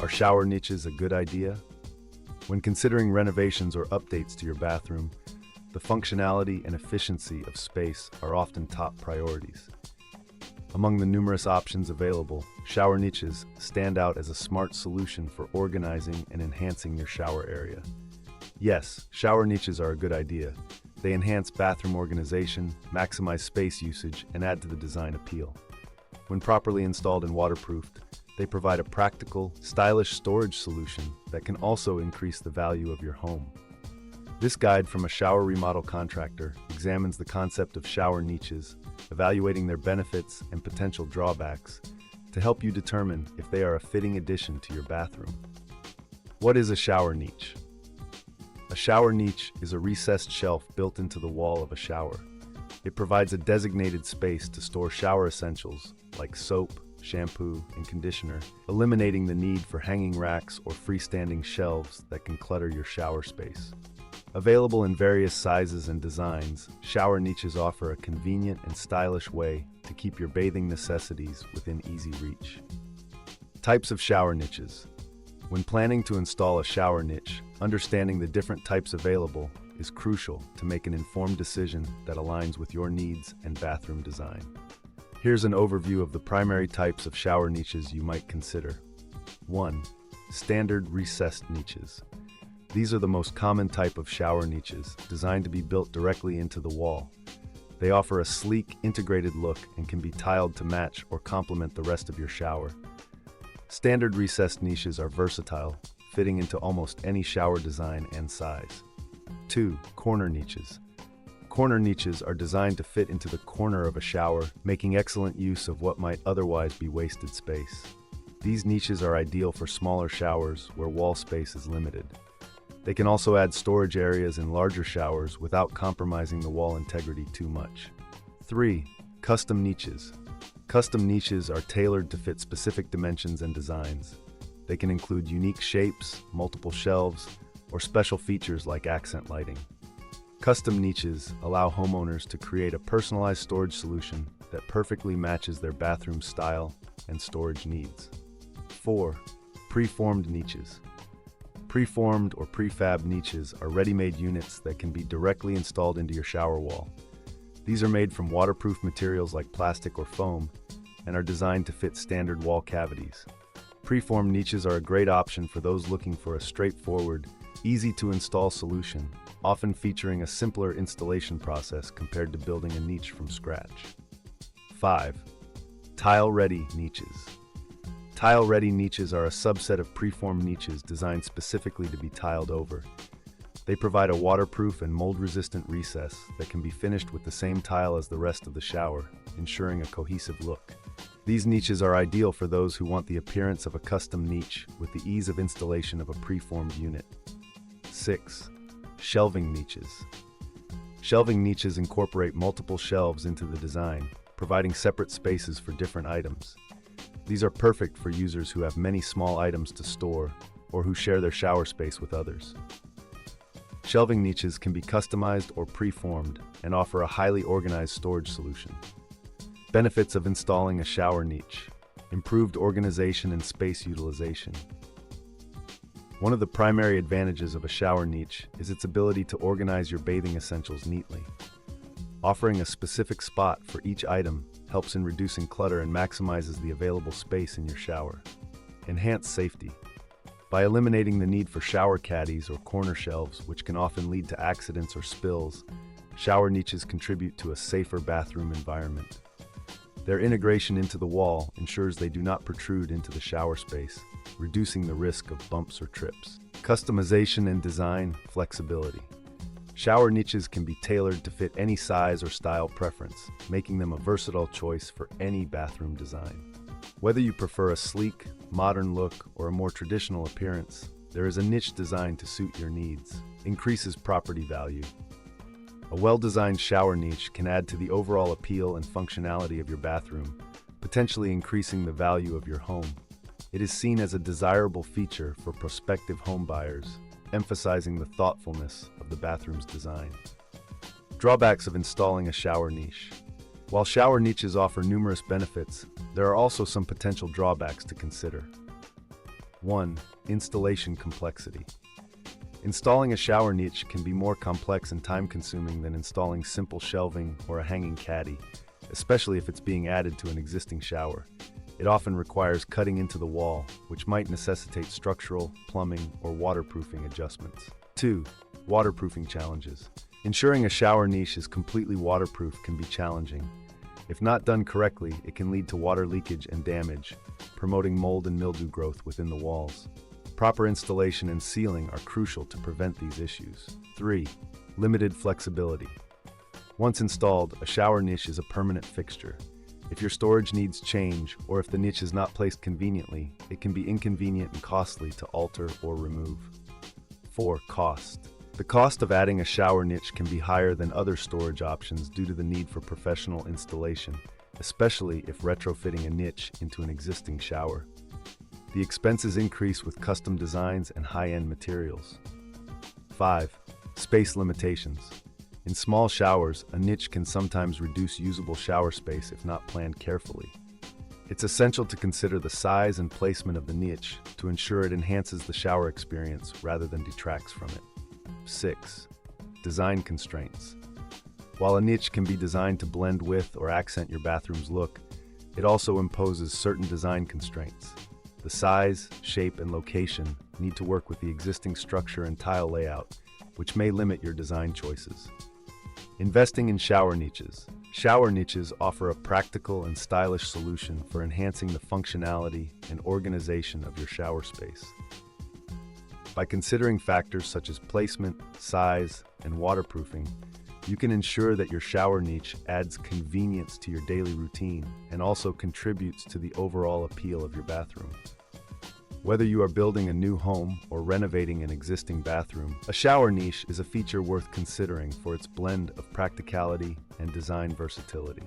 Are shower niches a good idea? When considering renovations or updates to your bathroom, the functionality and efficiency of space are often top priorities. Among the numerous options available, shower niches stand out as a smart solution for organizing and enhancing your shower area. Yes, shower niches are a good idea. They enhance bathroom organization, maximize space usage, and add to the design appeal. When properly installed and waterproofed, they provide a practical, stylish storage solution that can also increase the value of your home. This guide from a shower remodel contractor examines the concept of shower niches, evaluating their benefits and potential drawbacks to help you determine if they are a fitting addition to your bathroom. What is a shower niche? A shower niche is a recessed shelf built into the wall of a shower. It provides a designated space to store shower essentials like soap, shampoo, and conditioner, eliminating the need for hanging racks or freestanding shelves that can clutter your shower space. Available in various sizes and designs, shower niches offer a convenient and stylish way to keep your bathing necessities within easy reach. Types of shower niches. When planning to install a shower niche, understanding the different types available is crucial to make an informed decision that aligns with your needs and bathroom design. Here's an overview of the primary types of shower niches you might consider. 1. Standard recessed niches. These are the most common type of shower niches, designed to be built directly into the wall. They offer a sleek, integrated look and can be tiled to match or complement the rest of your shower. Standard recessed niches are versatile, fitting into almost any shower design and size. 2. Corner niches. Corner niches are designed to fit into the corner of a shower, making excellent use of what might otherwise be wasted space. These niches are ideal for smaller showers where wall space is limited. They can also add storage areas in larger showers without compromising the wall integrity too much. 3. Custom niches. Custom niches are tailored to fit specific dimensions and designs. They can include unique shapes, multiple shelves, or special features like accent lighting. Custom niches allow homeowners to create a personalized storage solution that perfectly matches their bathroom style and storage needs. 4. Preformed niches. Preformed or prefab niches are ready-made units that can be directly installed into your shower wall. These are made from waterproof materials like plastic or foam and are designed to fit standard wall cavities. Preformed niches are a great option for those looking for a straightforward, easy-to-install solution, often featuring a simpler installation process compared to building a niche from scratch. 5. Tile-ready niches. Tile-ready niches are a subset of preformed niches designed specifically to be tiled over. They provide a waterproof and mold-resistant recess that can be finished with the same tile as the rest of the shower, ensuring a cohesive look. These niches are ideal for those who want the appearance of a custom niche with the ease of installation of a preformed unit. 6. Shelving niches. Shelving niches incorporate multiple shelves into the design, providing separate spaces for different items. These are perfect for users who have many small items to store or who share their shower space with others. Shelving niches can be customized or preformed and offer a highly organized storage solution. Benefits of installing a shower niche: improved organization and space utilization. One of the primary advantages of a shower niche is its ability to organize your bathing essentials neatly. Offering a specific spot for each item helps in reducing clutter and maximizes the available space in your shower. Enhance safety. By eliminating the need for shower caddies or corner shelves, which can often lead to accidents or spills, shower niches contribute to a safer bathroom environment. Their integration into the wall ensures they do not protrude into the shower space, reducing the risk of bumps or trips. Customization and design flexibility. Shower niches can be tailored to fit any size or style preference, making them a versatile choice for any bathroom design. Whether you prefer a sleek, modern look or a more traditional appearance, there is a niche designed to suit your needs. Increases property value. A well-designed shower niche can add to the overall appeal and functionality of your bathroom, potentially increasing the value of your home. It is seen as a desirable feature for prospective home buyers, emphasizing the thoughtfulness of the bathroom's design. Drawbacks of installing a shower niche. While shower niches offer numerous benefits, there are also some potential drawbacks to consider. 1. Installation complexity. Installing a shower niche can be more complex and time-consuming than installing simple shelving or a hanging caddy, especially if it's being added to an existing shower. It often requires cutting into the wall, which might necessitate structural, plumbing, or waterproofing adjustments. 2. Waterproofing challenges. Ensuring a shower niche is completely waterproof can be challenging. If not done correctly, it can lead to water leakage and damage, promoting mold and mildew growth within the walls. Proper installation and sealing are crucial to prevent these issues. 3. Limited flexibility. Once installed, a shower niche is a permanent fixture. If your storage needs change, or if the niche is not placed conveniently, it can be inconvenient and costly to alter or remove. 4. Cost. The cost of adding a shower niche can be higher than other storage options due to the need for professional installation, especially if retrofitting a niche into an existing shower. The expenses increase with custom designs and high-end materials. 5. Space limitations. In small showers, a niche can sometimes reduce usable shower space if not planned carefully. It's essential to consider the size and placement of the niche to ensure it enhances the shower experience rather than detracts from it. 6. Design constraints. While a niche can be designed to blend with or accent your bathroom's look, it also imposes certain design constraints. The size, shape, and location need to work with the existing structure and tile layout, which may limit your design choices. Investing in shower niches. Shower niches offer a practical and stylish solution for enhancing the functionality and organization of your shower space. By considering factors such as placement, size, and waterproofing, you can ensure that your shower niche adds convenience to your daily routine and also contributes to the overall appeal of your bathroom. Whether you are building a new home or renovating an existing bathroom, a shower niche is a feature worth considering for its blend of practicality and design versatility.